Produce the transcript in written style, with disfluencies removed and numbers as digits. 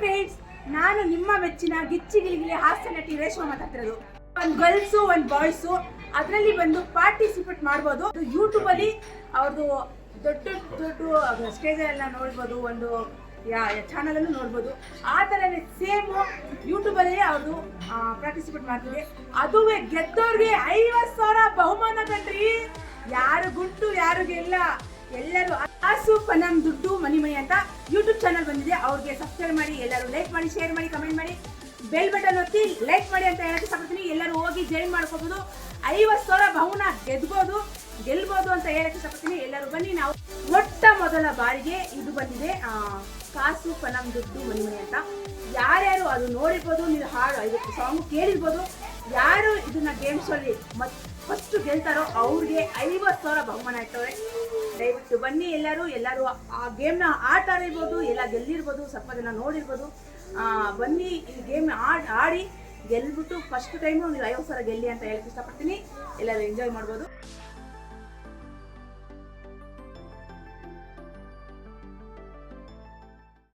Friends, ನಾನು ನಿಮ್ಮ ಮೆಚ್ಚಿನ ಗಿಚ್ಚಿಗಿಲಿಗಿಲಿ ಹಾಸ್ಯ ನಟಿ ರೇಷ್ಮಾ ಮಾತಾಡ್ತಿರೋದು. ಒಂದು ಗರ್ಲ್ಸು ಒಂದು ಬಾಯ್ಸು ಅದರಲ್ಲಿ ಬಂದು ಪಾರ್ಟಿಸಿಪೇಟ್ ಮಾಡ್ಬೋದು. ಯೂಟ್ಯೂಬಲ್ಲಿ ಅವ್ರದ್ದು ದೊಡ್ಡ ದೊಡ್ಡ ಸ್ಟೇಜಲ್ಲೆಲ್ಲ ನೋಡ್ಬೋದು, ಒಂದು ಚಾನಲಲ್ಲೂ ನೋಡ್ಬೋದು. ಆ ಥರನೇ ಸೇಮು ಯೂಟ್ಯೂಬಲ್ಲಿ ಅವ್ರದ್ದು ಪಾರ್ಟಿಸಿಪೇಟ್ ಮಾಡ್ತಿದೆ. ಅದುವೇ ಗೆದ್ದವ್ರಿಗೆ 50,000 ಬಹುಮಾನ ಕಣ್ರಿ. ಯಾರು ಗುಂಟು ಯಾರು ಗೆಲ್ಲ, ಎಲ್ಲರೂ ಕಾಸು ಪನಂ ದುಡ್ಡು ಮನಿ ಅಂತ ಯೂಟ್ಯೂಬ್ ಚಾನಲ್ ಬಂದಿದೆ. ಅವ್ರಿಗೆ ಸಬ್ಸ್ಕ್ರೈಬ್ ಮಾಡಿ, ಎಲ್ಲರೂ ಲೈಕ್ ಮಾಡಿ, ಶೇರ್ ಮಾಡಿ, ಕಮೆಂಟ್ ಮಾಡಿ, ಬೆಲ್ ಬಟನ್ ಒತ್ತಿ ಲೈಕ್ ಮಾಡಿ ಅಂತ ಹೇಳಕ್ಕೆ ಇಷ್ಟಪಡ್ತೀನಿ. ಎಲ್ಲರೂ ಹೋಗಿ ಜಾಯಿನ್ ಮಾಡ್ಕೋಬೋದು. 50,000 ಬಹುಮಾನ ಗೆಲ್ಬೋದು ಅಂತ ಹೇಳಕ್ಕೆ ಇಷ್ಟಪಡ್ತೀನಿ. ಎಲ್ಲರೂ ಬನ್ನಿ. ನಾವು ಮೊಟ್ಟ ಮೊದಲ ಬಾರಿಗೆ ಇದು ಬಂದಿದೆ, ಕಾಸು ಪನಂ ದುಡ್ಡು ಮನಿ ಅಂತ. ಯಾರ್ಯಾರು ಅದು ನೋಡಿರ್ಬೋದು, ನೀವು ಹಾಡು ಇದಕ್ಕೆ ಸಾಂಗು ಕೇಳಿರ್ಬೋದು. ಯಾರು ಇದನ್ನ ಗೇಮ್ಸ್ ಅಲ್ಲಿ ಫಸ್ಟ್ ಗೆಲ್ತಾರೋ ಅವ್ರಿಗೆ 50,000 ಬಹುಮಾನ ಇರ್ತವೆ. ದಯವಿಟ್ಟು ಬನ್ನಿ ಎಲ್ಲರೂ ಆ ಗೇಮ್ನ ಆಟ ಆಡಿರ್ಬೋದು, ಎಲ್ಲ ಗೆಲ್ಲಿರ್ಬೋದು, ಸ್ವಲ್ಪ ಜನ ನೋಡಿರ್ಬೋದು. ಬನ್ನಿ, ಈ ಗೇಮ್ ಆಡಿ ಗೆಲ್ಬಿಟ್ಟು ಫಸ್ಟ್ ಟೈಮು ನೀವು 50,000 ಗೆಲ್ಲಿ ಅಂತ ಹೇಳಕ್ಕೆ ಇಷ್ಟಪಡ್ತೀನಿ. ಎಲ್ಲರೂ ಎಂಜಾಯ್ ಮಾಡ್ಬೋದು.